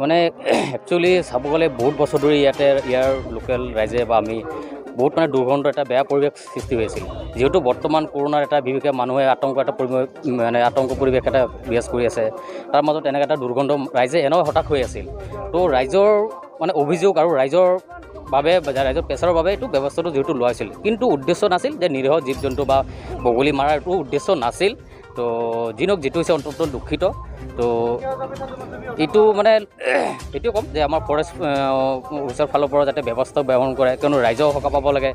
মানে একচুৱেলি চাব গ'লে বহুত বছৰ ধৰি ইয়াৰ লোকেল ৰাইজে বা আমি বহুত মানে দুৰ্গন্ধ এটা বেয়া পৰিৱেশ সৃষ্টি হৈছিল। যিহেতু বৰ্তমান কৰোণাৰ এটা বিশেষকৈ মানুহে আতংক পৰিৱেশ এটা বিৰাজ কৰি আছে। তাৰ মাজত এনেকৈ এটা দুৰ্গন্ধ ৰাইজে এনেও হতাশ হৈ আছিল। তো ৰাইজৰ মানে অভিযোগ আৰু ৰাইজৰ প্ৰেছাৰৰ বাবে এইটো ব্যৱস্থাটো যিহেতু লোৱা হৈছিল, কিন্তু উদ্দেশ্য নাছিল যে নিৰীহ জীৱ জন্তু বা বগলী মাৰাৰ এইটো উদ্দেশ্য নাছিল। তো যিনক যিটো হৈছে অন্তত দুখিত। তো এইটো মানে এইটোৱে ক'ম যে আমাৰ ফৰেষ্ট অফিচৰ ফালৰ পৰা যাতে ব্যৱস্থা গ্ৰহণ কৰে, কিয়নো ৰাইজেও সকাহ পাব লাগে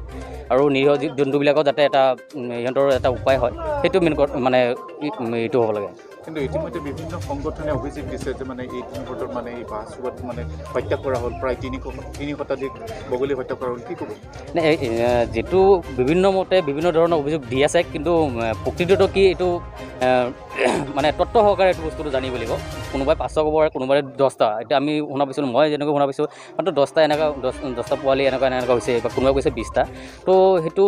আৰু নিৰীহ জীৱ জন্তুবিলাকৰ যাতে এটা সিহঁতৰ এটা উপায় হয়, সেইটো মানে এইটো হ'ব লাগে। কিন্তু ইতিমধ্যে বিভিন্ন সংগঠনে অভিযোগ দিছে যে মানে এই দিনবোৰত মানে এই বাঁহজোপাত মানে হত্যা কৰা হ'ল, প্ৰায় 300 শতাধিক বগলী হত্যা কৰা হ'ল, কি ক'ব? যিটো বিভিন্ন মতে বিভিন্ন ধৰণৰ অভিযোগ দি আছে, কিন্তু প্ৰকৃতটো কি এইটো মানে তত্ত্ব সহকাৰে এইটো বস্তুটো জানিব লাগিব। কোনোবাই 500 ক'ব পাৰে, কোনোবাই 10টা। এতিয়া আমি শুনা পাইছিলোঁ, মই যেনেকৈ শুনা পাইছোঁ মাত্ৰ 10টা এনেকুৱা 10টা পোৱালি এনেকুৱা হৈছে, বা কোনোবাই কৈছে 20টা। তো সেইটো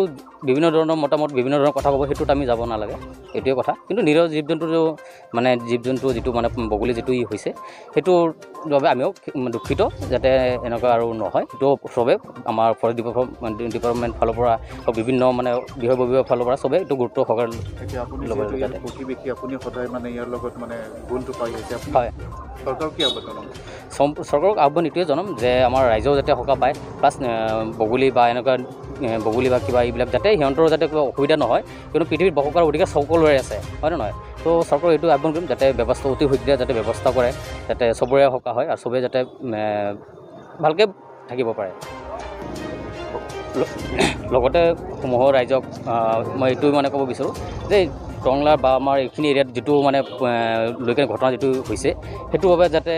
বিভিন্ন ধৰণৰ মতামত বিভিন্ন ধৰণৰ কথা ক'ব, সেইটোত আমি যাব নালাগে, এইটোৱে কথা। কিন্তু নিৰীহ জীৱ জন্তু যিটো মানে বগলী যিটো হৈছে, সেইটোৰ বাবে আমিও দুখিত, যাতে এনেকুৱা আৰু নহয়। সেইটো চবে আমাৰ ফৰেষ্ট ডিপাৰ্টমেণ্ট ফালৰ পৰা বিভিন্ন মানে বিভাগীয় ফালৰ পৰা চবে এইটো গুৰুত্ব সহকাৰে ল'ব লাগে। প্ৰতিবেশী আপুনি সদায় মানে ইয়াৰ লগত মানে গুণটো পাই আহিছে, হয়। চৰকাৰক কি আহ্বান জনাম? চৰকাৰক আহ্বান এইটোৱে জনাম যে আমাৰ ৰাইজেও যাতে সকাহ পায়, প্লাছ বগলী বা এনেকুৱা বগলী বা কিবা এইবিলাক যাতে সিহঁতৰ যাতে কিবা অসুবিধা নহয়, কিয়নো পৃথিৱীত বসবাস কৰাৰ অধিকাৰ সকলোৰে আছে, হয় নে নহয়? তো চৰকাৰক এইটো আহ্বান কৰিম যাতে ব্যৱস্থা অতি শীঘ্ৰে যাতে ব্যৱস্থা কৰে, যাতে চবৰে সকাহ হয় আৰু চবেই যাতে ভালকৈ থাকিব পাৰে। লগতে সমূহৰ ৰাইজক মই এইটো মানে ক'ব বিচাৰোঁ যে টংলা বা আমাৰ এইখিনি এৰিয়াত যিটো মানে লৈকে ঘটনা যিটো হৈছে, সেইটোৰ বাবে যাতে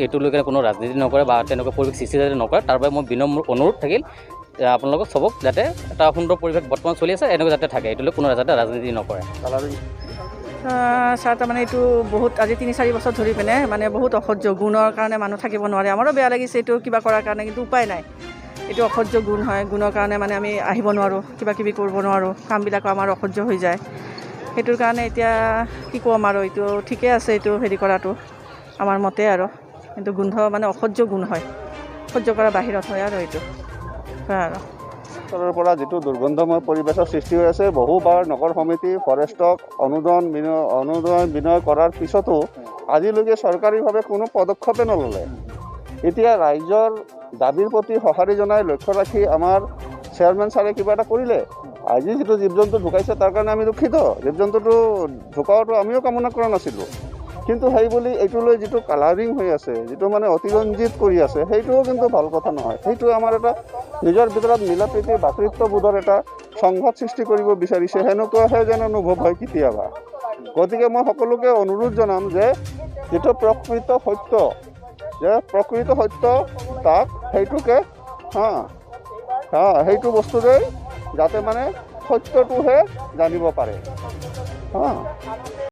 এইটোলৈকে কোনো ৰাজনীতি নকৰে বা তেনেকুৱা পৰিৱেশ সৃষ্টি যাতে নকৰে, তাৰ বাবে মই বিনম্ৰ অনুৰোধ থাকিল আপোনালোকক চবক যাতে এটা সুন্দৰ পৰিৱেশ বৰ্তমান চলি আছে, এনেকৈ যাতে থাকে, এইটোলৈ কোনো যাতে ৰাজনীতি নকৰে। ছাৰ তাৰমানে এইটো বহুত আজি 3-4 বছৰ ধৰি পিনে মানে বহুত অসহ্য গুণৰ কাৰণে মানুহ থাকিব নোৱাৰে। আমাৰো বেয়া লাগিছে এইটো কিবা কৰাৰ কাৰণে, কিন্তু উপায় নাই। এইটো অসহ্য গুণ হয়, গুণৰ কাৰণে মানে আমি আহিব নোৱাৰোঁ, কিবা কিবি কৰিব নোৱাৰোঁ, কামবিলাকো আমাৰ অসহ্য হৈ যায়। সেইটোৰ কাৰণে এতিয়া কি ক'ম আৰু, এইটো ঠিকে আছে এইটো হেৰি কৰাটো আমাৰ মতে আৰু, কিন্তু গোন্ধ মানে অসহ্য গুণ হয়, সহ্য কৰাৰ বাহিৰত হয় আৰু এইটো হয় আৰু। চৰৰ পৰা যিটো দুৰ্গন্ধময় পৰিৱেশৰ সৃষ্টি হৈ আছে, বহুবাৰ নগৰ সমিতি ফৰেষ্টক অনুদান বিনয় কৰাৰ পিছতো আজিলৈকে চৰকাৰীভাৱে কোনো পদক্ষেপে নল'লে। এতিয়া ৰাইজৰ দাবীৰ প্ৰতি সঁহাৰি জনাই লক্ষ্য ৰাখি আমাৰ চেয়াৰমেন ছাৰে কিবা এটা কৰিলে। আজি যিটো জীৱ জন্তু ঢুকাইছে তাৰ কাৰণে আমি দুখিত, জীৱ জন্তুটো ঢুকাওৱাটো আমিও কামনা কৰা নাছিলোঁ, কিন্তু সেই বুলি এইটোলৈ যিটো কালাৰিং হৈ আছে, যিটো মানে অতিৰঞ্জিত কৰি আছে, সেইটোও কিন্তু ভাল কথা নহয়। সেইটো আমাৰ এটা নিজৰ ভিতৰত মিলাপ্ৰীতি ভাতৃত্ববোধৰ এটা সংঘাত সৃষ্টি কৰিব বিচাৰিছে, সেনেকুৱাহে যেন অনুভৱ হয় কেতিয়াবা। গতিকে মই সকলোকে অনুৰোধ জনাম যে যিটো প্ৰকৃত সত্য তাক সেইটোকে সেইটো বস্তুৰে যাতে মানে সত্যটোহে জানিব পাৰে।